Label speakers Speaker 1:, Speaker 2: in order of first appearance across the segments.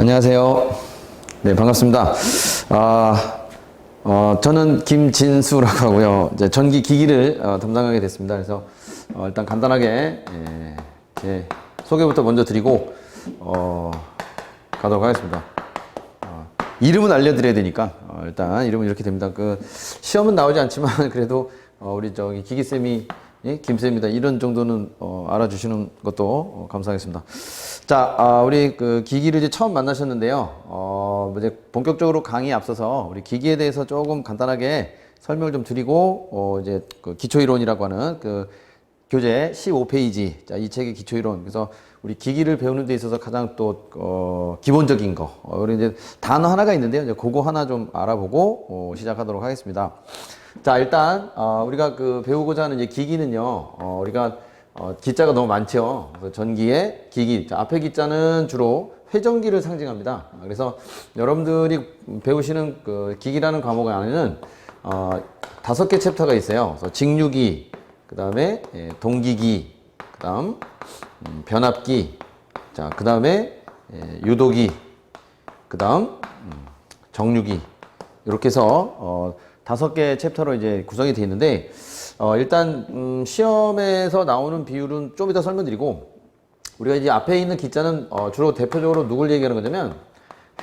Speaker 1: 안녕하세요. 네, 반갑습니다. 저는 김진수라고 하고요. 이제 전기 기기를 담당하게 됐습니다. 그래서 일단 간단하게 제 소개부터 먼저 드리고 가도록 하겠습니다. 이름은 알려드려야 되니까 일단 이름은 이렇게 됩니다. 시험은 나오지 않지만 그래도 우리 저기 기기쌤이 김쌤입니다. 이런 정도는 알아주시는 것도 감사하겠습니다. 자, 우리 기기를 이제 처음 만나셨는데요. 이제 본격적으로 강의에 앞서서 우리 기기에 대해서 조금 간단하게 설명을 좀 드리고 이제 기초이론이라고 하는 교재 15페이지 자, 이 책의 기초이론. 그래서 우리 기기를 배우는 데 있어서 가장 또 기본적인 거 우리 이제 단어 하나가 있는데요. 이제 그거 하나 좀 알아보고 시작하도록 하겠습니다. 자, 일단 우리가 배우고자 하는 이제 기기는요. 우리가 기자가 너무 많죠. 그래서 전기의 기기. 자, 앞에 기자는 주로 회전기를 상징합니다. 그래서 여러분들이 배우시는 기기라는 과목 안에는 5개 챕터가 있어요. 그래서 직류기, 그 다음에 동기기, 그 다음 변압기, 자, 그 다음에 유도기, 그 다음 정류기. 이렇게 해서 5개 챕터로 이제 구성이 되어 있는데, 일단 시험에서 나오는 비율은 좀 이따 설명드리고, 우리가 이제 앞에 있는 기자는 주로 대표적으로 누굴 얘기하는 거냐면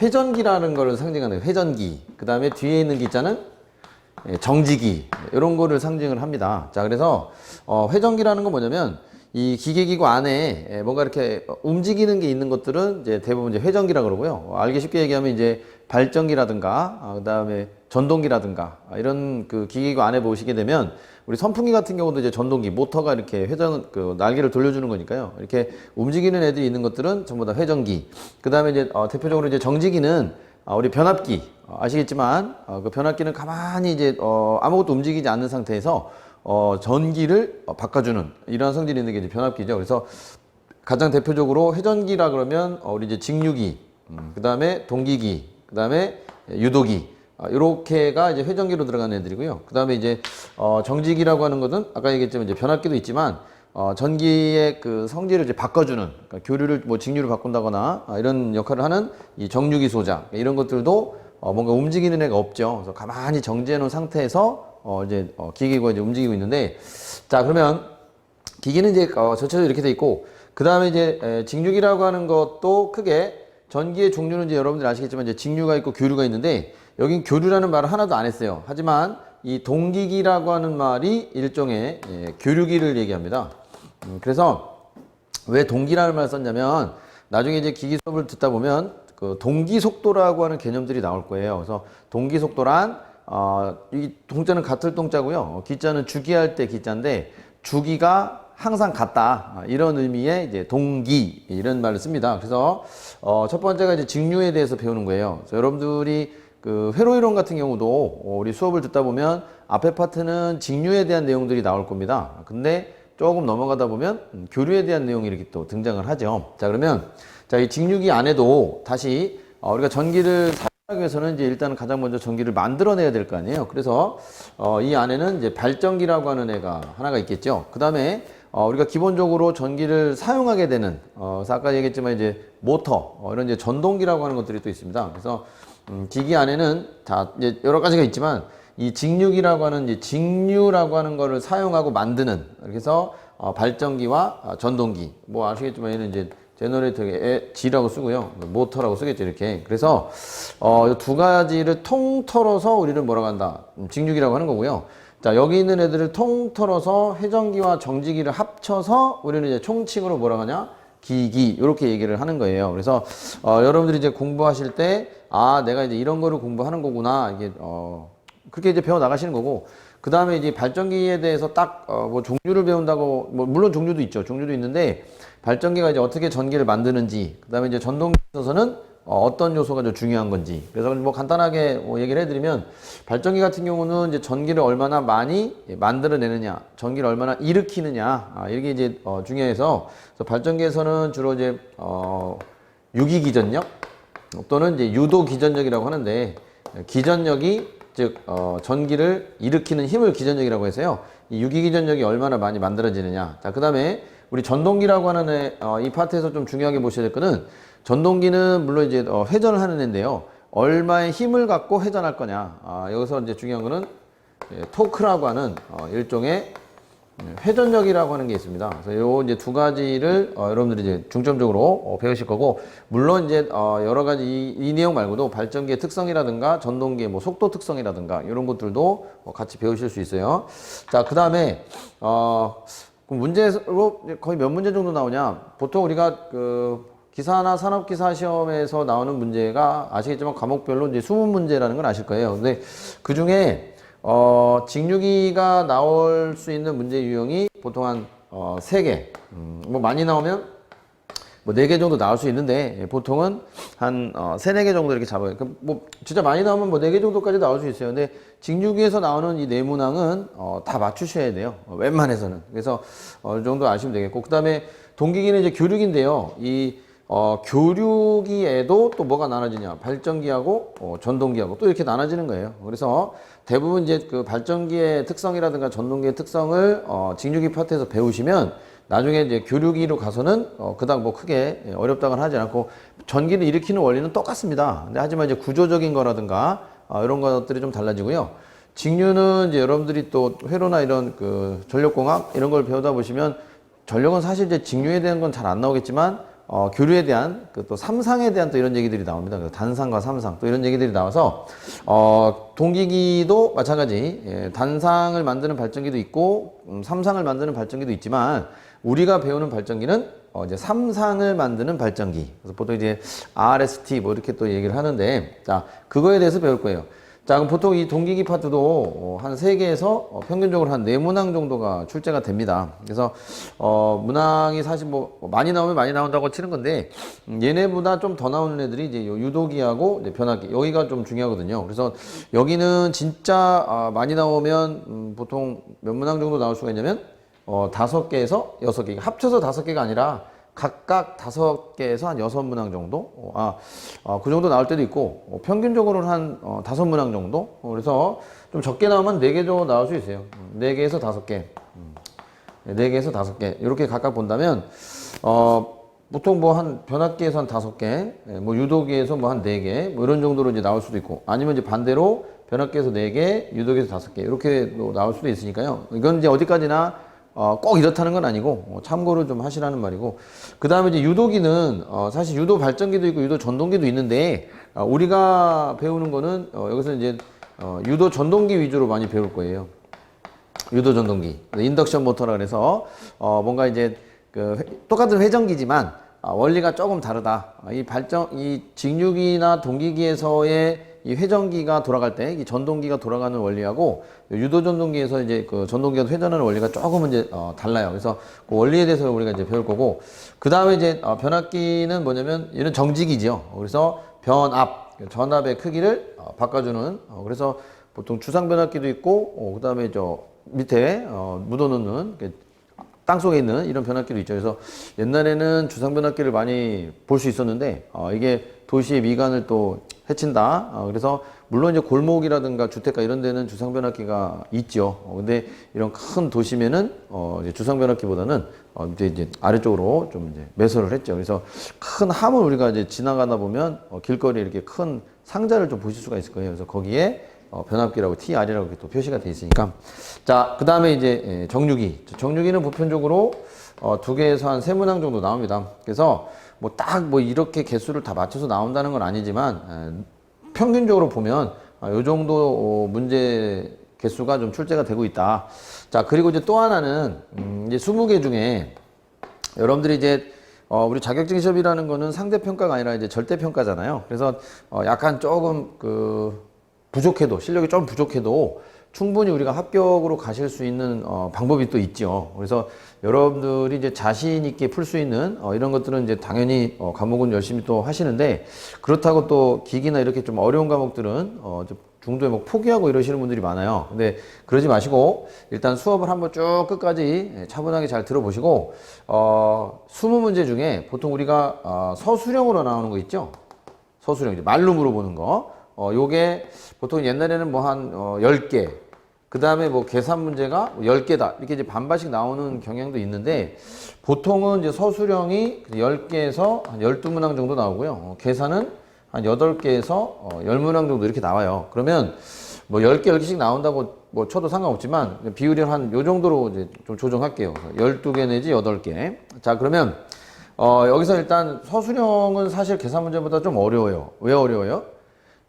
Speaker 1: 회전기라는 걸 상징하는 회전기. 그 다음에 뒤에 있는 기자는 정지기, 이런 거를 상징을 합니다. 자, 그래서 회전기라는 건 뭐냐면 이 기계기구 안에 뭔가 이렇게 움직이는 게 있는 것들은 이제 대부분 이제 회전기라 그러고요. 알기 쉽게 얘기하면 이제 발전기라든가 그 다음에 전동기라든가 이런 기계기구 안에 보시게 되면 우리 선풍기 같은 경우도 이제 전동기 모터가 이렇게 회전 날개를 돌려주는 거니까요. 이렇게 움직이는 애들이 있는 것들은 전부 다 회전기. 그 다음에 이제 대표적으로 이제 정지기는 우리 변압기 아시겠지만 그 변압기는 가만히 이제 아무것도 움직이지 않는 상태에서 전기를 바꿔주는 이러한 성질이 있는 게 이제 변압기죠. 그래서 가장 대표적으로 회전기라 그러면 우리 이제 직류기, 그 다음에 동기기, 그 다음에 유도기, 이렇게가 이제 회전기로 들어가는 애들이고요. 그 다음에 이제 정지기라고 하는 것은 아까 얘기했지만 이제 변압기도 있지만 전기의 성질을 이제 바꿔주는, 그러니까 교류를 직류를 바꾼다거나 이런 역할을 하는 이 정류기 소자, 이런 것들도 뭔가 움직이는 애가 없죠. 그래서 가만히 정지해 놓은 상태에서 이제 기기가 이제 움직이고 있는데, 자, 그러면 기기는 이제 전체적으로 이렇게 돼 있고, 그 다음에 이제 직류기라고 하는 것도 크게 전기의 종류는 이제 여러분들이 아시겠지만 이제 직류가 있고 교류가 있는데, 여긴 교류라는 말을 하나도 안 했어요. 하지만 이 동기기라고 하는 말이 일종의 교류기를 얘기합니다. 그래서 왜 동기라는 말을 썼냐면 나중에 이제 기기 수업을 듣다 보면 동기 속도라고 하는 개념들이 나올 거예요. 그래서 동기 속도란 이 동자는 같을 동자고요. 기자는 주기할 때 기자인데 주기가 항상 같다, 이런 의미의 이제 동기, 이런 말을 씁니다. 그래서 첫 번째가 이제 직류에 대해서 배우는 거예요. 그래서 여러분들이 회로이론 같은 경우도 우리 수업을 듣다 보면 앞에 파트는 직류에 대한 내용들이 나올 겁니다. 근데 조금 넘어가다 보면 교류에 대한 내용이 이렇게 또 등장을 하죠. 자, 그러면 이 직류기 안에도 다시 우리가 전기를 사용하기 위해서는 이제 일단 가장 먼저 전기를 만들어내야 될 거 아니에요. 그래서 이 안에는 이제 발전기라고 하는 애가 하나가 있겠죠. 그 다음에 우리가 기본적으로 전기를 사용하게 되는 그래서 아까 얘기했지만 이제 모터, 이런 이제 전동기라고 하는 것들이 또 있습니다. 그래서 기기 안에는 다 이제 여러 가지가 있지만 이 직류기라고 하는 이제 직류라고 하는 거를 사용하고 만드는, 그래서 발전기와 전동기, 뭐 아시겠지만 얘는 이제 제너레이터에 G라고 쓰고요, 모터라고 쓰겠죠, 이렇게. 그래서 이 두 가지를 통틀어서 우리는 뭐라고 한다, 직류기라고 하는 거고요. 자, 여기 있는 애들을 통틀어서 회전기와 정지기를 합쳐서 우리는 이제 총칭으로 뭐라고 하냐, 기기, 이렇게 얘기를 하는 거예요. 그래서 여러분들이 이제 공부하실 때 내가 이제 이런 거를 공부하는 거구나, 이게 그렇게 이제 배워 나가시는 거고, 그 다음에 이제 발전기에 대해서 딱 뭐 종류를 배운다고, 뭐 물론 종류도 있죠. 종류도 있는데 발전기가 이제 어떻게 전기를 만드는지, 그 다음에 이제 전동기에 있어서는 어떤 요소가 좀 중요한 건지. 그래서 뭐 간단하게 얘기를 해드리면, 발전기 같은 경우는 이제 전기를 얼마나 많이 만들어내느냐, 전기를 얼마나 일으키느냐, 이게 이제 중요해서, 그래서 발전기에서는 주로 이제 유기 기전력 또는 이제 유도 기전력이라고 하는데, 기전력이 즉 전기를 일으키는 힘을 기전력이라고 해서요. 이 유기 기전력이 얼마나 많이 만들어지느냐. 자, 그 다음에 우리 전동기라고 하는 이 파트에서 좀 중요하게 보셔야 될 거는 전동기는 물론 이제 회전을 하는 애인데요. 얼마의 힘을 갖고 회전할 거냐. 여기서 이제 중요한 거는 토크라고 하는 일종의 회전력이라고 하는 게 있습니다. 그래서 요 이제 두 가지를 여러분들이 이제 중점적으로 배우실 거고, 물론 이제 여러 가지 이 내용 말고도 발전기의 특성이라든가 전동기의 뭐 속도 특성이라든가 이런 것들도 같이 배우실 수 있어요. 자, 그 다음에 그럼 문제로 거의 몇 문제 정도 나오냐? 보통 우리가 그 기사나 산업기사 시험에서 나오는 문제가 아시겠지만 과목별로 이제 20문제라는 걸 아실 거예요. 근데 그 중에 직류기가 나올 수 있는 문제 유형이 보통 한 3개, 뭐 많이 나오면 뭐 4개 정도 나올 수 있는데, 보통은 한 3, 4개 정도 이렇게 잡아요. 뭐 진짜 많이 나오면 뭐 4개 정도까지 나올 수 있어요. 근데 직류기에서 나오는 이 내문항은 다 맞추셔야 돼요. 웬만해서는. 그래서 어느 정도 아시면 되겠고, 그 다음에 동기기는 이제 교류기인데요. 이 교류기에도 또 뭐가 나눠지냐? 발전기하고 전동기하고 또 이렇게 나눠지는 거예요. 그래서 대부분 이제 그 발전기의 특성이라든가 전동기의 특성을 직류기 파트에서 배우시면 나중에 이제 교류기로 가서는 그닥 뭐 크게 어렵다고는 하지 않고, 전기를 일으키는 원리는 똑같습니다. 근데 하지만 이제 구조적인 거라든가 이런 것들이 좀 달라지고요. 직류는 이제 여러분들이 또 회로나 이런 그 전력공학 이런 걸 배우다 보시면, 전력은 사실 이제 직류에 대한 건 잘 안 나오겠지만 교류에 대한 그 또 삼상에 대한 또 이런 얘기들이 나옵니다. 그래서 단상과 삼상 또 이런 얘기들이 나와서 동기기도 마찬가지, 단상을 만드는 발전기도 있고 삼상을 만드는 발전기도 있지만, 우리가 배우는 발전기는 이제 삼상을 만드는 발전기. 그래서 보통 이제 RST 뭐 이렇게 또 얘기를 하는데, 자, 그거에 대해서 배울 거예요. 자, 그럼 보통 이 동기기 파트도 한 3개에서 평균적으로 한 4문항 정도가 출제가 됩니다. 그래서 문항이 사실 뭐 많이 나오면 많이 나온다고 치는 건데, 얘네보다 좀 더 나오는 애들이 이제 유도기하고 이제 변압기, 여기가 좀 중요하거든요. 그래서 여기는 진짜 많이 나오면 보통 몇 문항 정도 나올 수가 있냐면 5개에서 6개, 합쳐서 5개가 아니라 각각 5개에서 한 6문항 정도? 그 정도 나올 때도 있고, 평균적으로는 한 5문항 정도? 그래서 좀 적게 나오면 4개 정도 나올 수 있어요. 4개에서 5개. 4개에서 5개. 이렇게 각각 본다면, 보통 뭐 한 변압기에서 한 5개, 뭐 유도기에서 뭐 한 4개, 뭐 이런 정도로 이제 나올 수도 있고, 아니면 이제 반대로 변압기에서 4개, 유도기에서 5개, 이렇게 나올 수도 있으니까요. 이건 이제 어디까지나 꼭 이렇다는 건 아니고 참고를 좀 하시라는 말이고, 그 다음에 이제 유도기는 사실 유도 발전기도 있고 유도 전동기도 있는데, 우리가 배우는 거는 여기서 이제 유도 전동기 위주로 많이 배울 거예요. 유도 전동기, 인덕션 모터라 그래서 뭔가 이제 똑같은 회전기지만 원리가 조금 다르다. 이 직류기나 동기기에서의 이 회전기가 돌아갈 때 이 전동기가 돌아가는 원리하고 유도 전동기에서 이제 그 전동기가 회전하는 원리가 조금은 이제 달라요. 그래서 그 원리에 대해서 우리가 이제 배울 거고, 그 다음에 이제 변압기는 뭐냐면 얘는 정직이죠. 그래서 전압의 크기를 바꿔주는, 그래서 보통 주상 변압기도 있고 그 다음에 저 밑에 묻어놓는 땅 속에 있는 이런 변압기도 있죠. 그래서 옛날에는 주상 변압기를 많이 볼 수 있었는데 이게 도시의 미관을 또 해친다. 그래서 물론 이제 골목이라든가 주택가 이런 데는 주상 변압기가 있죠. 근데 이런 큰 도심에는 이제 주상 변압기보다는 이제 아래쪽으로 좀 이제 매설을 했죠. 그래서 큰 함을 우리가 이제 지나가다 보면 길거리에 이렇게 큰 상자를 좀 보실 수가 있을 거예요. 그래서 거기에 변압기라고 TR이라고 이렇게 또 표시가 되어 있으니까. 자, 그 다음에 이제 정류기. 정류기는 보편적으로 2개에서 한 3문항 정도 나옵니다. 그래서 뭐 딱 뭐 이렇게 개수를 다 맞춰서 나온다는 건 아니지만 평균적으로 보면 요 정도 문제 개수가 좀 출제가 되고 있다. 자, 그리고 이제 또 하나는 이제 20개 중에 여러분들이 이제 우리 자격증 시험이라는 거는 상대평가가 아니라 이제 절대평가잖아요. 그래서 약간 조금 부족해도, 실력이 좀 부족해도 충분히 우리가 합격으로 가실 수 있는 방법이 또 있죠. 그래서 여러분들이 이제 자신 있게 풀 수 있는 이런 것들은 이제 당연히 과목은 열심히 또 하시는데, 그렇다고 또 기기나 이렇게 좀 어려운 과목들은 중도에 뭐 포기하고 이러시는 분들이 많아요. 근데 그러지 마시고 일단 수업을 한번 쭉 끝까지 차분하게 잘 들어보시고 20문제 중에 보통 우리가 서술형으로 나오는 거 있죠. 서술형, 이제 말로 물어보는 거. 요게 보통 옛날에는 뭐 한 10개, 그 다음에 뭐 계산 문제가 10개다. 이렇게 이제 반반씩 나오는 경향도 있는데, 보통은 이제 서술형이 10개에서 한 12문항 정도 나오고요. 계산은 한 8개에서 10문항 정도 이렇게 나와요. 그러면 뭐 10개, 10개씩 나온다고 뭐 쳐도 상관없지만, 비율이 한 요 정도로 이제 좀 조정할게요. 12개 내지 8개. 자, 그러면, 여기서 일단 서술형은 사실 계산 문제보다 좀 어려워요. 왜 어려워요?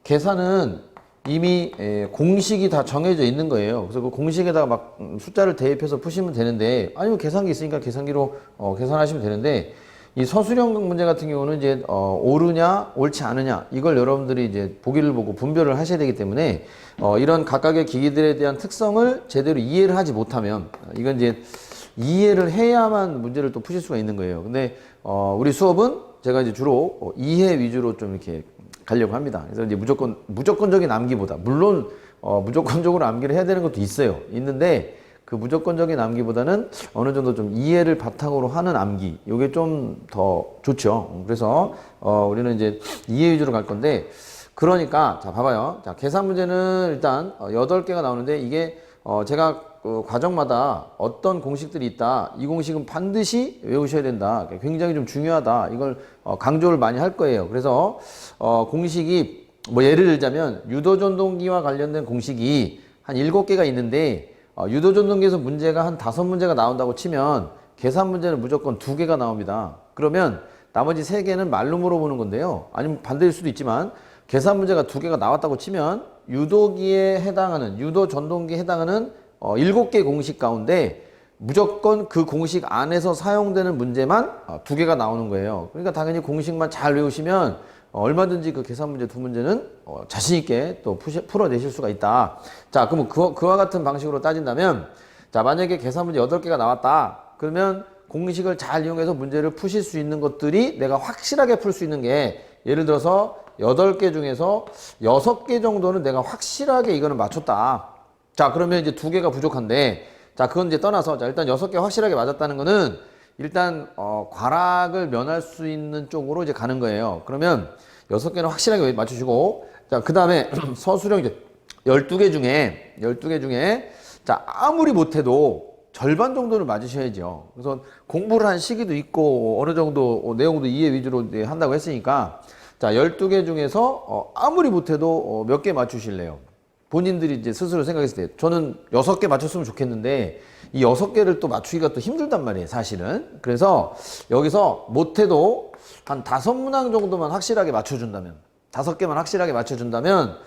Speaker 1: 계산은 이미 공식이 다 정해져 있는 거예요. 그래서 그 공식에다가 막 숫자를 대입해서 푸시면 되는데, 아니면 계산기 있으니까 계산기로 계산하시면 되는데, 이 서술형 문제 같은 경우는 이제 옳으냐 옳지 않으냐 이걸 여러분들이 이제 보기를 보고 분별을 하셔야 되기 때문에 이런 각각의 기기들에 대한 특성을 제대로 이해를 하지 못하면, 이건 이제 이해를 해야만 문제를 또 푸실 수가 있는 거예요. 근데 우리 수업은 제가 이제 주로 이해 위주로 좀 이렇게 가려고 합니다. 그래서 이제 무조건적인 암기보다, 물론 무조건적으로 암기를 해야 되는 것도 있는데 그 무조건적인 암기보다는 어느 정도 좀 이해를 바탕으로 하는 암기, 이게 좀 더 좋죠. 그래서 우리는 이제 이해 위주로 갈 건데, 그러니까 자 봐봐요. 자, 계산 문제는 일단 8개가 나오는데, 이게 제가 그 과정마다 어떤 공식들이 있다, 이 공식은 반드시 외우셔야 된다, 굉장히 좀 중요하다, 이걸 강조를 많이 할 거예요. 그래서 공식이 뭐 예를 들자면 유도전동기와 관련된 공식이 한 7개가 있는데, 유도전동기에서 문제가 한 5문제가 나온다고 치면 계산 문제는 무조건 2개가 나옵니다. 그러면 나머지 3개는 말로 물어보는 건데요. 아니면 반대일 수도 있지만, 계산 문제가 2개가 나왔다고 치면 유도기에 해당하는, 유도전동기에 해당하는 7개 공식 가운데 무조건 그 공식 안에서 사용되는 문제만 2개가 나오는 거예요. 그러니까 당연히 공식만 잘 외우시면 얼마든지 그 계산 문제 2문제는 자신있게 또 풀어내실 수가 있다. 자, 그럼 그와 같은 방식으로 따진다면, 자, 만약에 계산 문제 8개가 나왔다. 그러면 공식을 잘 이용해서 문제를 푸실 수 있는 것들이, 내가 확실하게 풀 수 있는 게, 예를 들어서 8개 중에서 6개 정도는 내가 확실하게 이거는 맞췄다. 자, 그러면 이제 2개가 부족한데, 자, 그건 이제 떠나서, 자, 일단 6개 확실하게 맞았다는 거는 일단 과락을 면할 수 있는 쪽으로 이제 가는 거예요. 그러면 6개는 확실하게 맞추시고, 자, 그 다음에 서술형 이제 12개 중에 자, 아무리 못해도 절반 정도는 맞으셔야죠. 그래서 공부를 한 시기도 있고 어느 정도 내용도 이해 위주로 한다고 했으니까, 자, 12개 중에서 아무리 못해도 몇 개 맞추실래요? 본인들이 이제 스스로 생각했을 때, 저는 6개 맞췄으면 좋겠는데 이 6개를 또 맞추기가 또 힘들단 말이에요, 사실은. 그래서 여기서 못해도 한 5문항 정도만 확실하게 맞춰준다면, 5개만 확실하게 맞춰준다면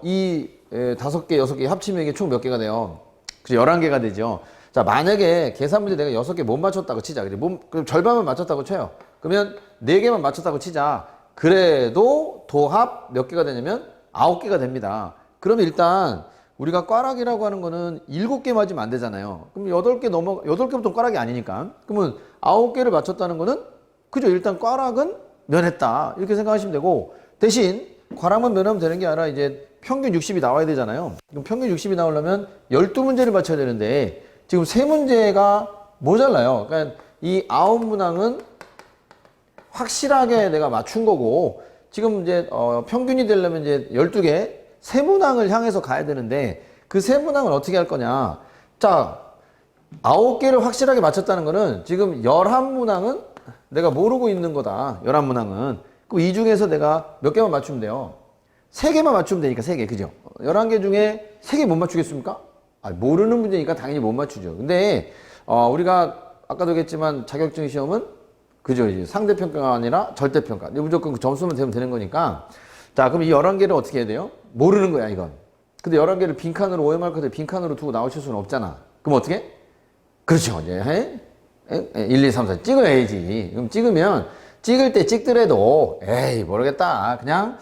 Speaker 1: 이 5개, 6개 합치면 이게 총 몇 개가 돼요? 그래서 11개가 되죠. 자, 만약에 계산 문제 내가 6개 못 맞췄다고 치자. 그럼 절반만 맞췄다고 쳐요. 그러면 4개만 맞췄다고 치자. 그래도 도합 몇 개가 되냐면 9개가 됩니다. 그러면 일단 우리가 꽈락이라고 하는 거는 7개 맞으면 안 되잖아요. 그럼 8개부터 꽈락이 아니니까. 그러면 9개를 맞췄다는 거는, 그죠? 일단 꽈락은 면했다, 이렇게 생각하시면 되고, 대신 꽈락만 면하면 되는 게 아니라 이제 평균 60이 나와야 되잖아요. 그럼 평균 60이 나오려면 12문제를 맞춰야 되는데 지금 3문제가 모자라요. 그러니까 이 9문항은 확실하게 내가 맞춘 거고, 지금 이제 평균이 되려면 이제 12개, 3문항을 향해서 가야 되는데, 그 3문항을 어떻게 할 거냐. 자, 9개를 확실하게 맞췄다는 거는 지금 11문항은 내가 모르고 있는 거다. 11문항은. 그럼 이 중에서 내가 몇 개만 맞추면 돼요? 3개만 맞추면 되니까 3개, 그죠? 11개 중에 3개 못 맞추겠습니까? 모르는 문제니까 당연히 못 맞추죠. 근데 우리가 아까도 얘기했지만 자격증 시험은, 그죠? 이제 상대평가가 아니라 절대평가. 무조건 그 점수만 되면 되는 거니까. 자, 그럼 이 11개를 어떻게 해야 돼요? 모르는 거야, 이건. 근데 11개를 빈칸으로, OMR카드에 빈칸으로 두고 나오실 수는 없잖아. 그럼 어떻게? 그렇죠. 이제 1, 2, 3, 4 찍어야지. 그럼 찍을 때 찍더라도, 에이, 모르겠다. 그냥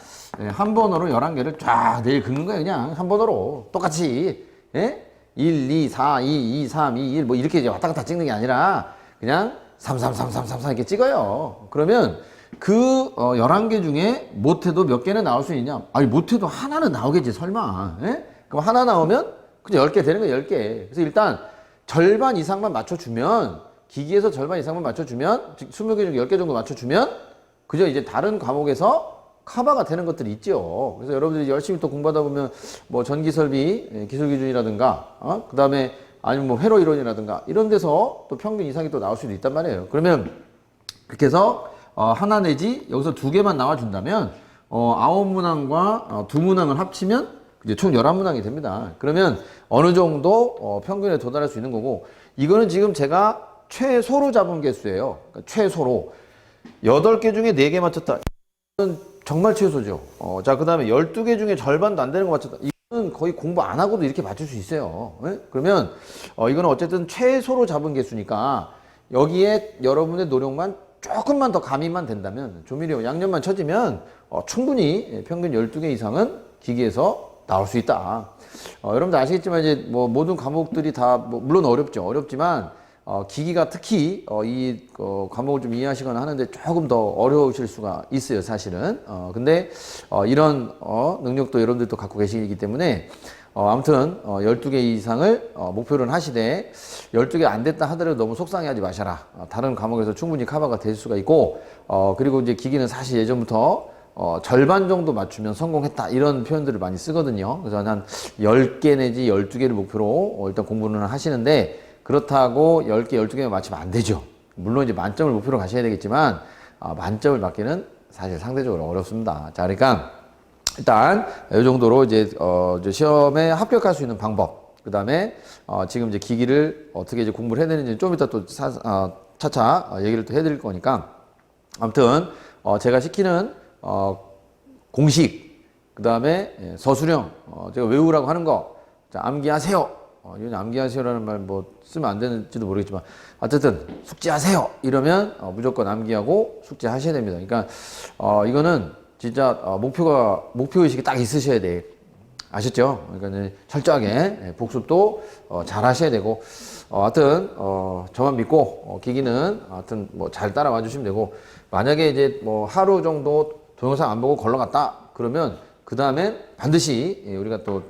Speaker 1: 한 번호로 11개를 쫙 내일 긁는 거야. 그냥 한 번호로. 똑같이. 1, 2, 4, 2, 2, 3, 2, 1 뭐 이렇게 이제 왔다 갔다 찍는 게 아니라 그냥 3, 3, 3, 3, 3, 3 이렇게 찍어요. 그러면 그 11개 중에 못해도 몇 개는 나올 수 있냐? 아니, 못해도 하나는 나오겠지, 설마. 그럼 하나 나오면 그냥 10개 되는 거야, 10개. 그래서 일단 절반 이상만 맞춰주면, 기기에서 절반 이상만 맞춰주면, 20개 중에 10개 정도 맞춰주면, 그죠? 이제 다른 과목에서 커버가 되는 것들이 있죠. 그래서 여러분들이 열심히 또 공부하다 보면 뭐 전기설비 기술 기준이라든가, 그 다음에 아니면 뭐 회로 이론이라든가 이런 데서 또 평균 이상이 또 나올 수도 있단 말이에요. 그러면 그렇게 해서 하나 내지 여기서 두 개만 나와준다면 9문항과 2문항을 합치면 이제 총 11문항이 됩니다. 그러면 어느 정도 평균에 도달할 수 있는 거고, 이거는 지금 제가 최소로 잡은 개수예요. 그러니까 최소로 8개 중에 4개 맞췄다. 이건 정말 최소죠. 자, 그 다음에 12개 중에 절반도 안 되는 거 맞췄다. 이거는 거의 공부 안 하고도 이렇게 맞출 수 있어요. 네? 그러면 이거는 어쨌든 최소로 잡은 개수니까 여기에 여러분의 노력만 조금만 더 가미만 된다면, 조미료 양념만 쳐지면 충분히 평균 12개 이상은 기기에서 나올 수 있다. 여러분들 아시겠지만 이제 뭐 모든 과목들이 다 물론 어렵죠. 어렵지만 기기가 특히 이 과목을 좀 이해하시거나 하는데 조금 더 어려우실 수가 있어요, 사실은. 근데 이런 능력도 여러분들도 갖고 계시기 때문에 아무튼 12개 이상을 목표로 하시되 12개 안 됐다 하더라도 너무 속상해하지 마셔라. 다른 과목에서 충분히 커버가 될 수가 있고, 그리고 이제 기기는 사실 예전부터 절반 정도 맞추면 성공했다 이런 표현들을 많이 쓰거든요. 그래서 한 10개 내지 12개를 목표로 일단 공부는 하시는데, 그렇다고 10개, 12개만 맞추면 안 되죠. 물론 이제 만점을 목표로 가셔야 되겠지만 만점을 맞기는 사실 상대적으로 어렵습니다. 자, 그러니까 일단 이 정도로 이제 시험에 합격할 수 있는 방법, 그 다음에 지금 이제 기기를 어떻게 이제 공부를 해야 되는지 좀 이따 또 차차 얘기를 또 해드릴 거니까, 아무튼 제가 시키는 공식, 그 다음에 서술형, 제가 외우라고 하는 거, 자, 암기하세요. 이건 암기하세요라는 말 뭐 쓰면 안 되는지도 모르겠지만 어쨌든 숙제하세요 이러면 무조건 암기하고 숙제하셔야 됩니다. 그러니까 이거는 진짜 목표의식이 딱 있으셔야 돼. 아셨죠? 그러니까 철저하게 복습도 잘 하셔야 되고, 하여튼 저만 믿고 기기는 하여튼 뭐 잘 따라와 주시면 되고, 만약에 이제 뭐 하루 정도 동영상 안 보고 걸러갔다 그러면 그 다음에 반드시 우리가 또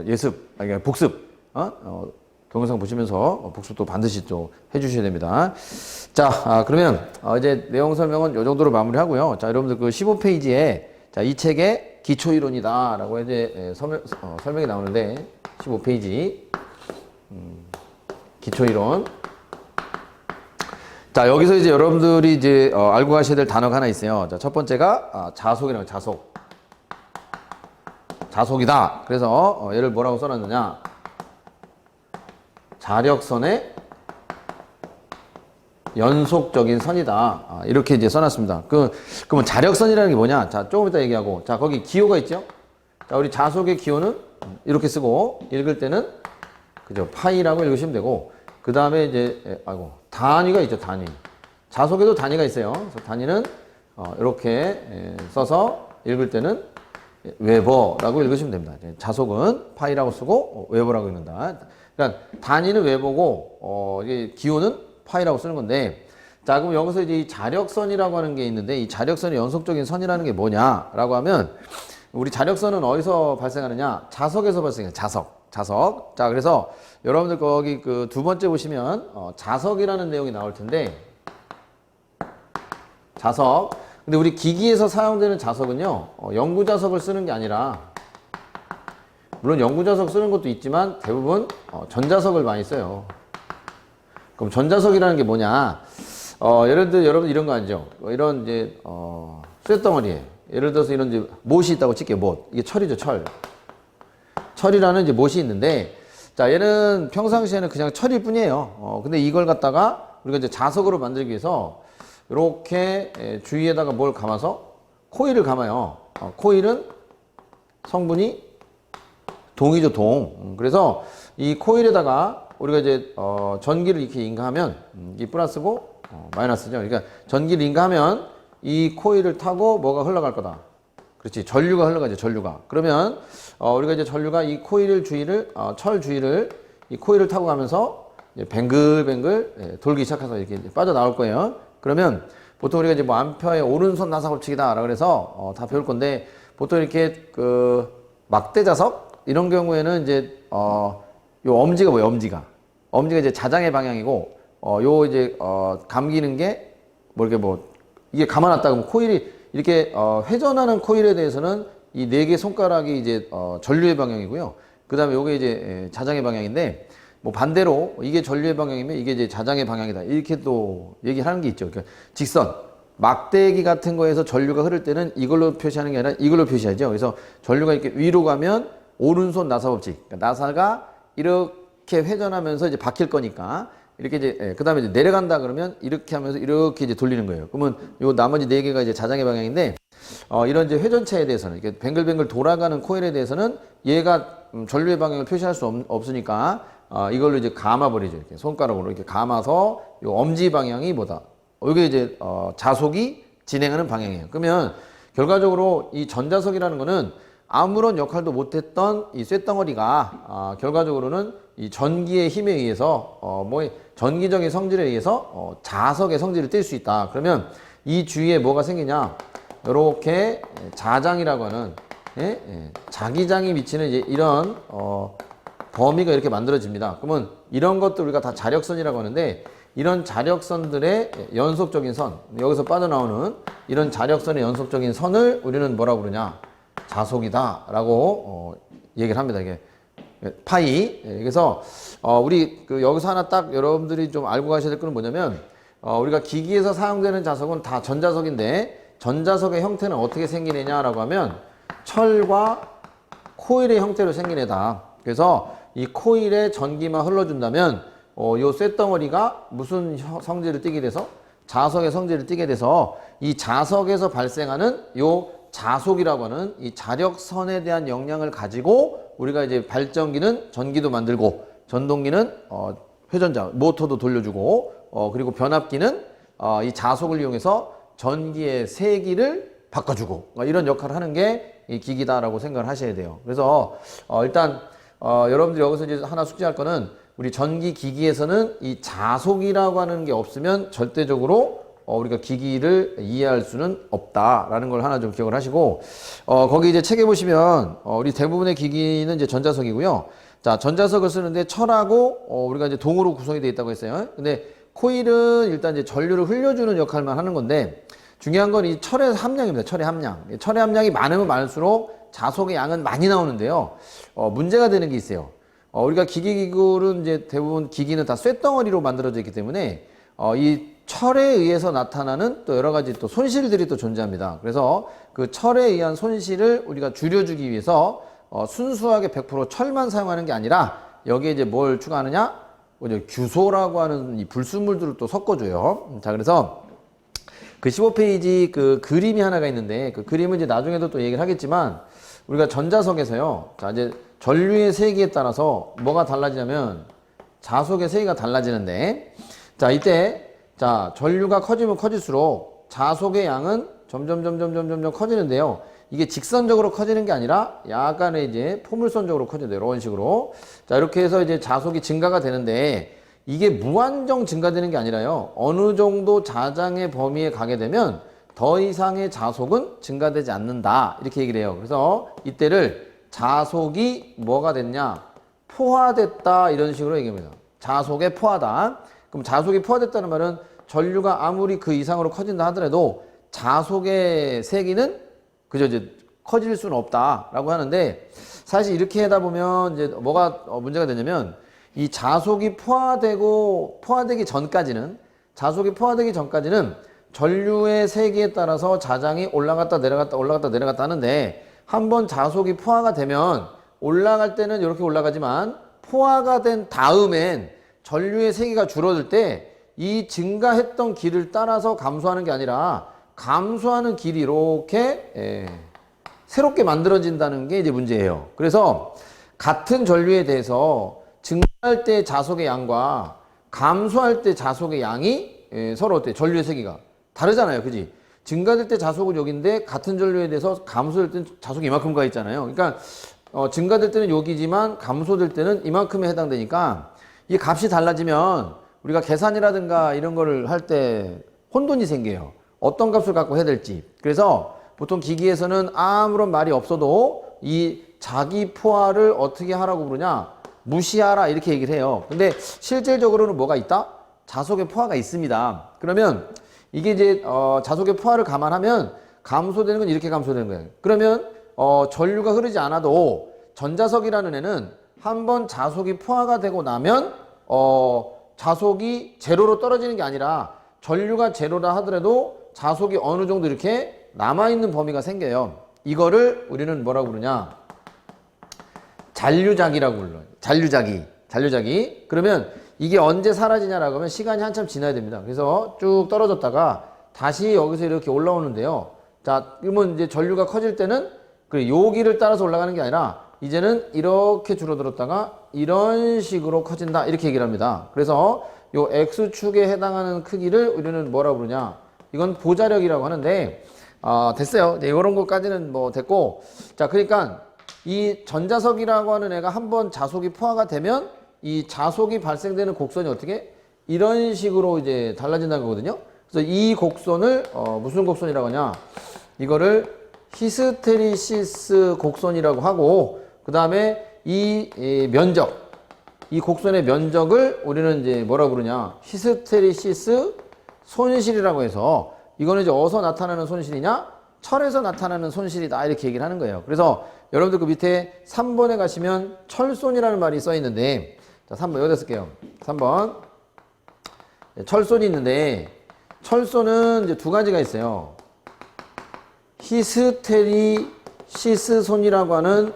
Speaker 1: 예습, 아니 복습, 동영상 보시면서 복습도 반드시 또 해주셔야 됩니다. 자, 그러면 이제 내용 설명은 이 정도로 마무리하고요. 자, 여러분들 그 15페이지에 자, 이 책의 기초이론이다라고 이제 설명이 나오는데, 15페이지 기초이론. 자, 여기서 이제 여러분들이 이제 알고 가셔야 될 단어가 하나 있어요. 자, 첫 번째가 자속이라고. 자속이다. 그래서 얘를 뭐라고 써놨느냐? 자력선의 연속적인 선이다. 이렇게 이제 써놨습니다. 그러면 자력선이라는 게 뭐냐? 자, 조금 이따 얘기하고. 자, 거기 기호가 있죠? 자, 우리 자속의 기호는 이렇게 쓰고, 읽을 때는, 그죠? 파이라고 읽으시면 되고, 그 다음에 이제, 단위가 있죠, 단위. 자속에도 단위가 있어요. 그래서 단위는, 이렇게 써서 읽을 때는 웨버라고 읽으시면 됩니다. 자속은 파이라고 쓰고, 웨버라고 읽는다. 그러니까 단위는 웨버고, 이게 기호는 파이라고 쓰는 건데, 자, 그럼 여기서 이제 이 자력선이라고 하는 게 있는데, 이 자력선의 연속적인 선이라는 게 뭐냐라고 하면, 우리 자력선은 어디서 발생하느냐? 자석에서 발생해요. 자석. 자, 그래서 여러분들 거기 그 두 번째 보시면 자석이라는 내용이 나올 텐데, 자석. 근데 우리 기기에서 사용되는 자석은요, 영구자석을 쓰는 게 아니라, 물론 영구자석 쓰는 것도 있지만 대부분 전자석을 많이 써요. 그럼 전자석이라는 게 뭐냐? 예를 들어 여러분 이런 거 아니죠? 이런 이제 쇳덩어리에 예를 들어서 이런 이제 못이 있다고 칠게요. 못. 이게 철이죠, 철. 철이라는 이제 못이 있는데, 자, 얘는 평상시에는 그냥 철일 뿐이에요. 근데 이걸 갖다가 우리가 이제 자석으로 만들기 위해서 이렇게 주위에다가 뭘 감아서 코일을 감아요. 코일은 성분이 동이죠, 동. 그래서 이 코일에다가 우리가 이제 전기를 이렇게 인가하면 이 플러스고 마이너스죠. 그러니까 전기를 인가하면 이 코일을 타고 뭐가 흘러갈 거다. 그렇지, 전류가 흘러가죠, 전류가. 그러면 우리가 이제 전류가 이 코일 주위를 철 주위를 이 코일을 타고 가면서 뱅글뱅글 돌기 시작해서 이렇게 빠져나올 거예요. 그러면 보통 우리가 이제 뭐 암페어의 오른손 나사법칙이다라고 그래서 다 배울 건데, 보통 이렇게 그 막대 자석 이런 경우에는 이제 요 엄지가 뭐예요? 엄지가 이제 자장의 방향이고, 요 이제 감기는 게 뭐 이렇게 뭐 이게 감아놨다 그러면 코일이 이렇게 회전하는 코일에 대해서는 이 네 개 손가락이 이제 전류의 방향이고요. 그 다음에 요게 이제 자장의 방향인데, 뭐 반대로 이게 전류의 방향이면 이게 이제 자장의 방향이다, 이렇게 또 얘기하는 게 있죠. 그러니까 직선, 막대기 같은 거에서 전류가 흐를 때는 이걸로 표시하는 게 아니라 이걸로 표시하죠. 그래서 전류가 이렇게 위로 가면 오른손 나사 법칙, 그러니까 나사가 이렇게 회전하면서 이제 박힐 거니까 이렇게 이제, 그 다음에 이제 내려간다 그러면 이렇게 하면서 이렇게 이제 돌리는 거예요. 그러면 요 나머지 네 개가 이제 자장의 방향인데, 이런 이제 회전체에 대해서는, 이렇게 뱅글뱅글 돌아가는 코일에 대해서는 얘가 전류의 방향을 표시할 수 없으니까 이걸로 이제 감아버리죠. 이렇게 손가락으로 이렇게 감아서 요 엄지 방향이 뭐다? 이게 이제 자속이 진행하는 방향이에요. 그러면 결과적으로 이 전자석이라는 거는 아무런 역할도 못했던 이 쇳덩어리가 결과적으로는 이 전기의 힘에 의해서 뭐 전기적인 성질에 의해서 자석의 성질을 띨 수 있다. 그러면 이 주위에 뭐가 생기냐? 이렇게 자장이라고 하는, 자기장이 미치는 이제 이런 범위가 이렇게 만들어집니다. 그러면 이런 것도 우리가 다 자력선이라고 하는데, 이런 자력선들의 연속적인 선, 여기서 빠져나오는 이런 자력선의 연속적인 선을 우리는 뭐라고 그러냐? 자속이다 라고 얘기를 합니다. 이게 파이. 그래서 우리 여기서 하나 딱 여러분들이 좀 알고 가셔야 될 거는 뭐냐면, 우리가 기기에서 사용되는 자석은 다 전자석인데, 전자석의 형태는 어떻게 생기느냐라고 하면 철과 코일의 형태로 생긴 애다. 그래서 이 코일에 전기만 흘러준다면 요 쇳덩어리가 무슨 성질을 띠게 돼서, 자석의 성질을 띠게 돼서 이 자석에서 발생하는 요 자속이라고 하는 이 자력선에 대한 영향을 가지고 우리가 이제 발전기는 전기도 만들고, 전동기는 회전자 모터도 돌려주고, 그리고 변압기는 이 자속을 이용해서 전기의 세기를 바꿔주고, 이런 역할을 하는 게 이 기기다라고 생각을 하셔야 돼요. 그래서 일단 여러분들이 여기서 이제 하나 숙지할 거는, 우리 전기 기기에서는 이 자속이라고 하는 게 없으면 절대적으로 우리가 기기를 이해할 수는 없다라는 걸 하나 좀 기억을 하시고, 거기 이제 책에 보시면 우리 대부분의 기기는 이제 전자석이고요. 자, 전자석을 쓰는데 철하고 우리가 이제 동으로 구성이 되어 있다고 했어요. 근데 코일은 일단 이제 전류를 흘려주는 역할만 하는 건데, 중요한 건 이 철의 함량입니다. 철의 함량. 철의 함량이 많으면 많을수록 자속의 양은 많이 나오는데요. 문제가 되는 게 있어요. 우리가 기기기구는 이제 대부분 기기는 다 쇳덩어리로 만들어져 있기 때문에 이 철에 의해서 나타나는 또 여러 가지 또 손실들이 또 존재합니다. 그래서 그 철에 의한 손실을 우리가 줄여주기 위해서 순수하게 100% 철만 사용하는 게 아니라 여기에 이제 뭘 추가하느냐? 규소라고 하는 이 불순물들을 또 섞어줘요. 자, 그래서 그 15페이지 그 그림이 하나가 있는데, 그 그림은 이제 나중에도 또 얘기를 하겠지만, 우리가 전자석에서요, 자, 이제 전류의 세기에 따라서 뭐가 달라지냐면 자속의 세기가 달라지는데, 자, 이때, 자, 전류가 커지면 커질수록 자속의 양은 점점 커지는데요. 이게 직선적으로 커지는 게 아니라 약간의 이제 포물선적으로 커진대요. 이런 식으로. 자, 이렇게 해서 이제 자속이 증가가 되는데, 이게 무한정 증가되는 게 아니라요, 어느 정도 자장의 범위에 가게 되면 더 이상의 자속은 증가되지 않는다, 이렇게 얘기를 해요. 그래서 이때를 자속이 뭐가 됐냐? 포화됐다, 이런 식으로 얘기합니다. 자속에 포화다. 그럼 자속이 포화됐다는 말은 전류가 아무리 그 이상으로 커진다 하더라도 자속의 세기는 그저 이제 커질 수는 없다라고 하는데, 사실 이렇게 하다 보면 이제 뭐가 문제가 되냐면, 이 자속이 포화되기 전까지는, 자속이 포화되기 전까지는 전류의 세기에 따라서 자장이 올라갔다 내려갔다 하는데, 한번 자속이 포화가 되면 올라갈 때는 이렇게 올라가지만, 포화가 된 다음엔 전류의 세기가 줄어들 때 이 증가했던 길을 따라서 감소하는 게 아니라 감소하는 길이 이렇게 새롭게 만들어진다는 게 이제 문제예요. 그래서 같은 전류에 대해서 증가할 때 자속의 양과 감소할 때 자속의 양이 서로 어때? 전류의 세기가 다르잖아요. 그지? 증가될 때 자속은 여기인데 같은 전류에 대해서 감소될 때는 자속이 이만큼 가 있잖아요. 그러니까 증가될 때는 여기지만 감소될 때는 이만큼에 해당되니까, 이 값이 달라지면 우리가 계산이라든가 이런 거를 할 때 혼돈이 생겨요. 어떤 값을 갖고 해야 될지. 그래서 보통 기기에서는 아무런 말이 없어도 이 자기 포화를 어떻게 하라고 그러냐? 무시하라, 이렇게 얘기를 해요. 근데 실질적으로는 뭐가 있다? 자속의 포화가 있습니다. 그러면 이게 이제 자속의 포화를 감안하면 감소되는 건 이렇게 감소되는 거예요. 그러면 전류가 흐르지 않아도 전자석이라는 애는 한번 자속이 포화가 되고 나면 자속이 제로로 떨어지는 게 아니라 전류가 제로라 하더라도 자속이 어느 정도 이렇게 남아있는 범위가 생겨요. 이거를 우리는 뭐라고 부르냐? 잔류작이라고 불러요. 잔류작이. 그러면 이게 언제 사라지냐라고 하면 시간이 한참 지나야 됩니다. 그래서 쭉 떨어졌다가 다시 여기서 이렇게 올라오는데요. 자, 그러면 이제 전류가 커질 때는 여기를 따라서 올라가는 게 아니라 이제는 이렇게 줄어들었다가 이런 식으로 커진다. 이렇게 얘기를 합니다. 그래서 요 X축에 해당하는 크기를 우리는 뭐라고 부르냐? 이건 보자력이라고 하는데, 됐어요. 네, 이런 것까지는 뭐 됐고. 자, 그러니까 이 전자석이라고 하는 애가 한번 자속이 포화가 되면 이 자속이 발생되는 곡선이 어떻게? 이런 식으로 이제 달라진다는 거거든요. 그래서 이 곡선을, 무슨 곡선이라고 하냐? 이거를 히스테리시스 곡선이라고 하고, 그 다음에 이 면적, 이 곡선의 면적을 우리는 이제 뭐라고 부르냐? 히스테리시스 손실이라고 해서 이거는 이제 어디서 나타나는 손실이냐? 철에서 나타나는 손실이다. 이렇게 얘기를 하는 거예요. 그래서 여러분들 그 밑에 3번에 가시면 철손이라는 말이 써 있는데, 자, 3번 여기다 쓸게요. 3번. 철손이 있는데, 철손은 이제 두 가지가 있어요. 히스테리시스 손이라고 하는,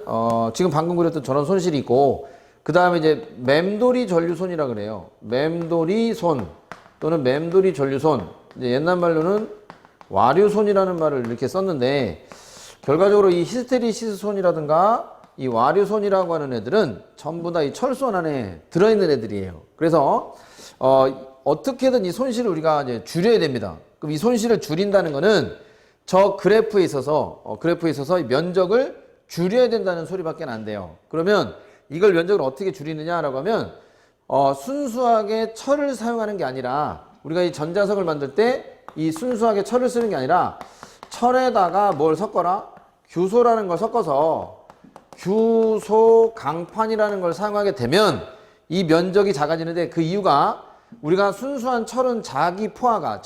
Speaker 1: 지금 방금 그렸던 저런 손실이 있고, 그 다음에 이제 맴돌이 전류손이라 그래요. 맴돌이 손 또는 맴돌이 전류손. 이제 옛날 말로는 와류손이라는 말을 이렇게 썼는데, 결과적으로 이 히스테리시스 손이라든가 이 와류손이라고 하는 애들은 전부 다 이 철손 안에 들어있는 애들이에요. 그래서 어떻게든 이 손실을 우리가 이제 줄여야 됩니다. 그럼 이 손실을 줄인다는 거는 저 그래프에 있어서 이 면적을 줄여야 된다는 소리밖에 안 돼요. 그러면 이걸 면적을 어떻게 줄이느냐라고 하면 순수하게 철을 사용하는 게 아니라, 우리가 이 전자석을 만들 때 이 순수하게 철을 쓰는 게 아니라 철에다가 뭘 섞어라? 규소라는 걸 섞어서 규소 강판이라는 걸 사용하게 되면 이 면적이 작아지는데, 그 이유가 우리가 순수한 철은 자속의 포화가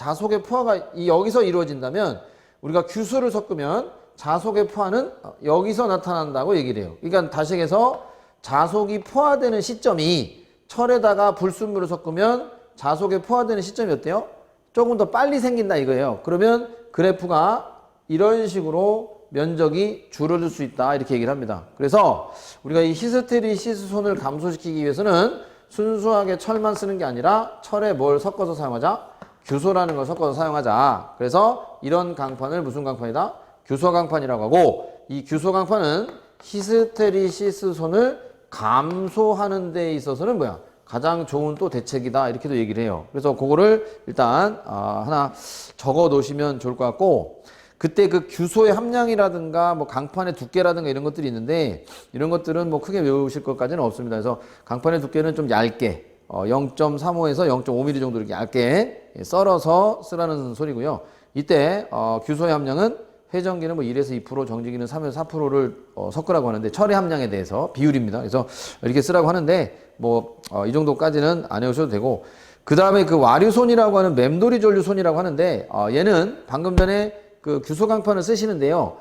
Speaker 1: 여기서 이루어진다면 우리가 규소를 섞으면 자속의 포화는 여기서 나타난다고 얘기를 해요. 그러니까 다시 해서 자속이 포화되는 시점이, 철에다가 불순물을 섞으면 자속에 포화되는 시점이 어때요? 조금 더 빨리 생긴다 이거예요. 그러면 그래프가 이런 식으로 면적이 줄어들 수 있다 이렇게 얘기를 합니다. 그래서 우리가 이 히스테리시스 손을 감소시키기 위해서는 순수하게 철만 쓰는 게 아니라 철에 뭘 섞어서 사용하자? 규소라는 걸 섞어서 사용하자. 그래서 이런 강판을 무슨 강판이다? 규소 강판이라고 하고, 이 규소 강판은 히스테리시스 손을 감소하는 데 있어서는 뭐야? 가장 좋은 또 대책이다 이렇게도 얘기를 해요. 그래서 그거를 일단 하나 적어 놓으시면 좋을 것 같고, 그때 그 규소의 함량이라든가 뭐 강판의 두께라든가 이런 것들이 있는데, 이런 것들은 뭐 크게 외우실 것까지는 없습니다. 그래서 강판의 두께는 좀 얇게 0.35에서 0.5mm 정도 이렇게 얇게 썰어서 쓰라는 소리고요. 이때 규소의 함량은 회전기는 뭐 1에서 2%, 정지기는 3에서 4%를 섞으라고 하는데, 철의 함량에 대해서 비율입니다. 그래서 이렇게 쓰라고 하는데 뭐 이 정도까지는 안 해오셔도 되고, 그 다음에 그 와류손이라고 하는 맴돌이 전류손이라고 하는데, 얘는 방금 전에 그 규소 강판을 쓰시는데요.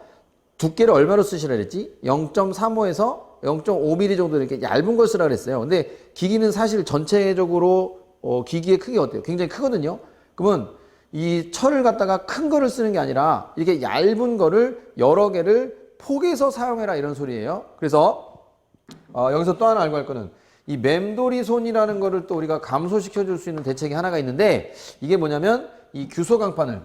Speaker 1: 두께를 얼마로 쓰시라 그랬지? 0.35에서 0.5mm 정도 이렇게 얇은 걸 쓰라 그랬어요. 근데 기기는 사실 전체적으로 기기의 크기가 어때요? 굉장히 크거든요. 그러면 이 철을 갖다가 큰 거를 쓰는 게 아니라 이렇게 얇은 거를 여러 개를 포개서 사용해라 이런 소리예요. 그래서 여기서 또 하나 알고 할 거는 이 맴돌이 손이라는 거를 또 우리가 감소시켜 줄 수 있는 대책이 하나가 있는데, 이게 뭐냐면 이 규소 강판을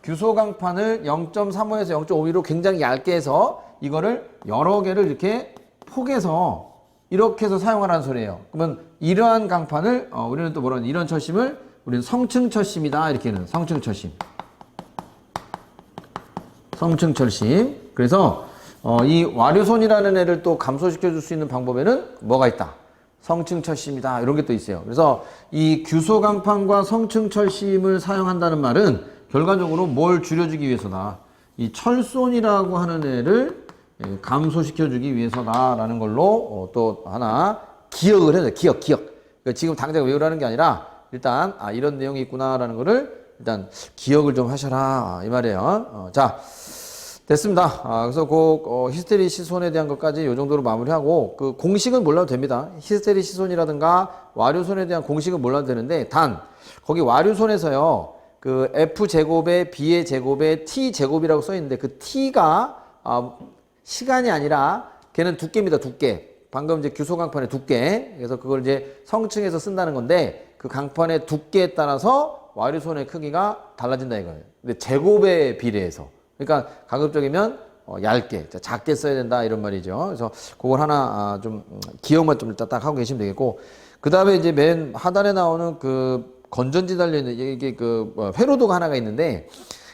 Speaker 1: 0.35에서 0.5mm로 굉장히 얇게 해서 이거를 여러 개를 이렇게 포개서 이렇게 해서 사용하라는 소리예요. 그러면 이러한 강판을 우리는 또 뭐라는, 이런 철심을 우리는 성층철심이다 이렇게는 성층철심. 그래서 이 와류손이라는 애를 또 감소시켜 줄 수 있는 방법에는 뭐가 있다? 성층철심이다 이런 게 또 있어요. 그래서 이 규소 강판과 성층철심을 사용한다는 말은 결과적으로 뭘 줄여주기 위해서다? 이 철손이라고 하는 애를 감소시켜주기 위해서다라는 걸로 또 하나 기억을 해야 돼. 기억. 그러니까 지금 당장 외우라는 게 아니라 일단 이런 내용이 있구나라는 거를 일단 기억을 좀 하셔라 이 말이에요. 자, 됐습니다. 그래서 그 히스테리시손에 대한 것까지 이 정도로 마무리하고 그 공식은 몰라도 됩니다. 히스테리시손이라든가 와류손에 대한 공식은 몰라도 되는데 단 거기 와류손에서요 그 F제곱에 B의 제곱에 T제곱이라고 써 있는데 그 T가 시간이 아니라 걔는 두께입니다. 두께. 방금 이제 규소 강판의 두께. 그래서 그걸 이제 성층에서 쓴다는 건데 그 강판의 두께에 따라서 와류손의 크기가 달라진다 이거예요. 근데 제곱에 비례해서. 그러니까 가급적이면 얇게, 작게 써야 된다 이런 말이죠. 그래서 그걸 하나 좀 기억만 좀 딱 하고 계시면 되겠고, 그 다음에 이제 맨 하단에 나오는 그 건전지 달려 있는 이게 그 회로도가 하나가 있는데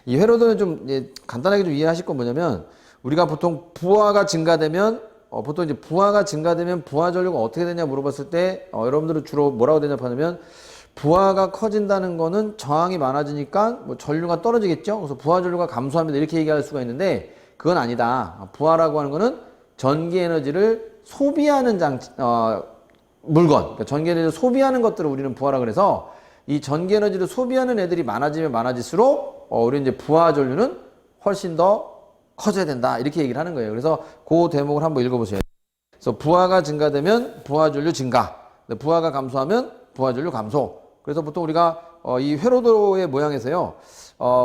Speaker 1: 이 회로도는 좀 간단하게 좀 이해하실 건 뭐냐면 우리가 보통 부하가 증가되면 보통 이제 부하가 증가되면 부하 전류가 어떻게 되냐 물어봤을 때 여러분들은 주로 뭐라고 대답하냐면 부하가 커진다는 거는 저항이 많아지니까 뭐 전류가 떨어지겠죠. 그래서 부하 전류가 감소합니다. 이렇게 얘기할 수가 있는데 그건 아니다. 부하라고 하는 거는 전기 에너지를 소비하는 장치, 물건, 그러니까 전기 에너지를 소비하는 것들을 우리는 부하라 그래서 이 전기 에너지를 소비하는 애들이 많아지면 많아질수록 우리 이제 부하 전류는 훨씬 더 커져야 된다. 이렇게 얘기를 하는 거예요. 그래서 그 대목을 한번 읽어보세요. 그래서 부하가 증가되면 부하 전류 증가, 부하가 감소하면 부하 전류 감소. 그래서 보통 우리가 이 회로도의 모양에서요,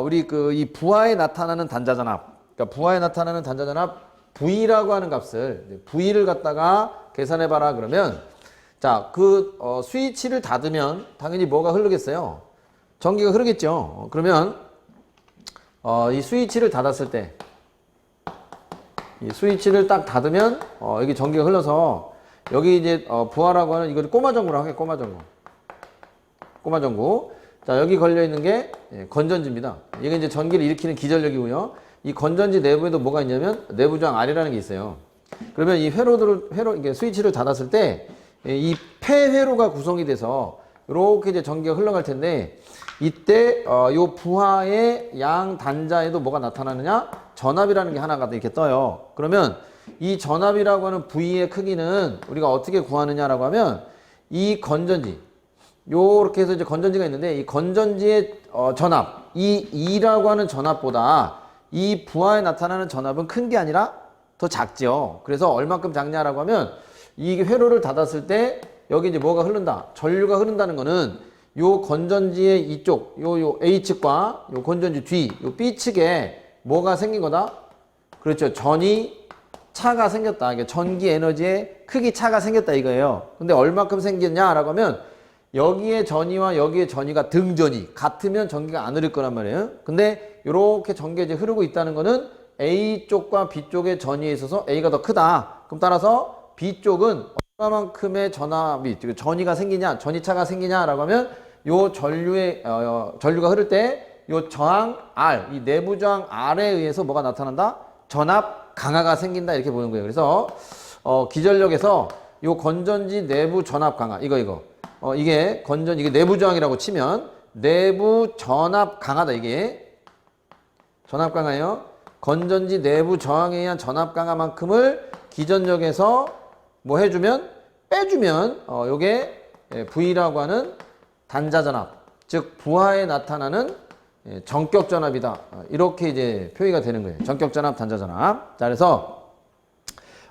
Speaker 1: 우리 그 이 부하에 나타나는 단자전압, 그러니까 부하에 나타나는 단자전압 V라고 하는 값을 V를 갖다가 계산해봐라 그러면 자, 그 스위치를 닫으면 당연히 뭐가 흐르겠어요? 전기가 흐르겠죠. 그러면 이 스위치를 닫았을 때 이 스위치를 딱 닫으면 여기 전기가 흘러서 여기 이제 부하라고 하는 이걸 꼬마전구라고 하게 꼬마전구. 자, 여기 걸려 있는 게 건전지입니다. 이게 이제 전기를 일으키는 기전력이고요. 이 건전지 내부에도 뭐가 있냐면 내부저항 R이라는 게 있어요. 그러면 이 이게 스위치를 닫았을 때 이 폐회로가 구성이 돼서 이렇게 이제 전기가 흘러갈 텐데 이때 요 부하의 양 단자에도 뭐가 나타나느냐? 전압이라는 게 하나가 이렇게 떠요. 그러면 이 전압이라고 하는 V의 크기는 우리가 어떻게 구하느냐라고 하면 이 건전지 요렇게 해서 이제 건전지가 있는데 이 건전지의 전압 이 E라고 하는 전압보다 이 부하에 나타나는 전압은 큰 게 아니라 더 작죠. 그래서 얼만큼 작냐라고 하면 이 회로를 닫았을 때 여기 이제 뭐가 흐른다? 전류가 흐른다는 거는 요 건전지의 이쪽 요 A측과 요 건전지 뒤 요 B측에 뭐가 생긴 거다? 그렇죠. 전이 차가 생겼다. 그러니까 전기 에너지의 크기 차가 생겼다 이거예요. 근데 얼마큼 생겼냐라고 하면 여기에 전이와 여기에 전이가 등전이 같으면 전기가 안 흐를 거란 말이에요. 근데 이렇게 전기가 이제 흐르고 있다는 거는 A쪽과 B쪽의 전이에 있어서 A가 더 크다. 그럼 따라서 B쪽은 얼마만큼의 전압이, 전이가 생기냐, 전이차가 생기냐라고 하면 요 전류의, 전류가 흐를 때 요 저항 R, 이 내부 저항 R에 의해서 뭐가 나타난다? 전압 강화가 생긴다. 이렇게 보는 거예요. 그래서, 기전력에서 요 건전지 내부 전압 강화, 이게 이게 내부 저항이라고 치면 내부 전압 강화다. 이게 전압 강화예요. 건전지 내부 저항에 의한 전압 강화만큼을 기전력에서 뭐 해주면 빼주면 요게 V라고 하는 단자 전압, 즉 부하에 나타나는 전격 전압이다. 이렇게 이제 표기가 되는 거예요. 전격 전압, 단자 전압. 자, 그래서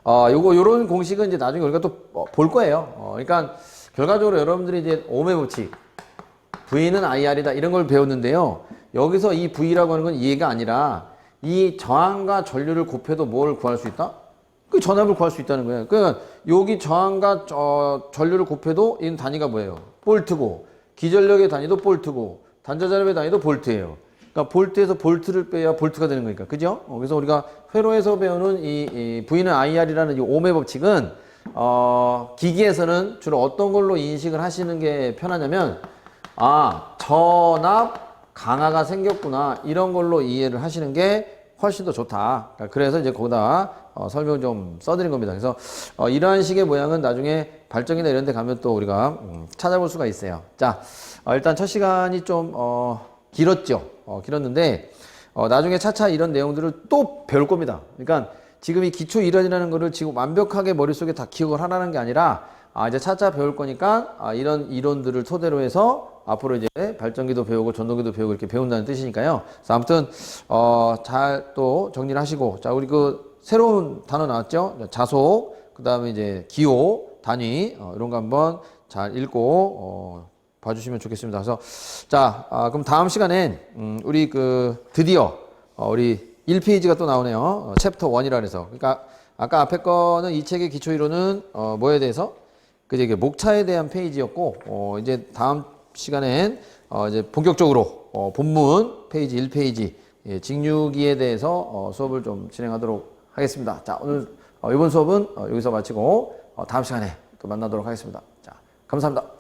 Speaker 1: 요런 공식은 이제 나중에 우리가 또 볼 거예요. 그러니까 결과적으로 여러분들이 이제 ohm의 법칙, V는 IR이다 이런 걸 배웠는데요. 여기서 이 V라고 하는 건 이해가 아니라 이 저항과 전류를 곱해도 뭘 구할 수 있다? 그 전압을 구할 수 있다는 거예요. 그러니까 여기 저항과 전류를 곱해도 이 단위가 뭐예요? 볼트고 기전력의 단위도 볼트고 단자전압의 단위도 볼트예요. 그러니까 볼트에서 볼트를 빼야 볼트가 되는 거니까. 그죠? 그래서 우리가 회로에서 배우는 이 V는 IR이라는 이 ohm의 법칙은 기기에서는 주로 어떤 걸로 인식을 하시는 게 편하냐면 전압 강화가 생겼구나 이런 걸로 이해를 하시는 게 훨씬 더 좋다. 그래서 이제 거기다 설명 좀 써드린 겁니다. 그래서 이러한 식의 모양은 나중에 발전이나 이런 데 가면 또 우리가 찾아볼 수가 있어요. 자, 일단 첫 시간이 좀 길었죠. 길었는데 나중에 차차 이런 내용들을 또 배울 겁니다. 그러니까 지금 이 기초 이론이라는 거를 지금 완벽하게 머릿속에 다 기억을 하라는 게 아니라 이제 차차 배울 거니까 이런 이론들을 토대로 해서 앞으로 이제 발전기도 배우고 전동기도 배우고 이렇게 배운다는 뜻이니까요. 그래서 아무튼 잘 또 정리를 하시고 자 우리 그 새로운 단어 나왔죠? 자속 그다음에 이제 기호 단위 이런 거 한번 잘 읽고 봐주시면 좋겠습니다. 그래서 자 그럼 다음 시간엔 우리 그 드디어 우리 1페이지가 또 나오네요. 챕터 1이라 그래서 그러니까 아까 앞에 거는 이 책의 기초 이론은 뭐에 대해서 그제 목차에 대한 페이지였고 이제 다음 시간엔 이제 본격적으로 본문 페이지 1페이지 예, 직류기에 대해서 수업을 좀 진행하도록 하겠습니다. 자 오늘 이번 수업은 여기서 마치고 다음 시간에 또 만나도록 하겠습니다. 자 감사합니다.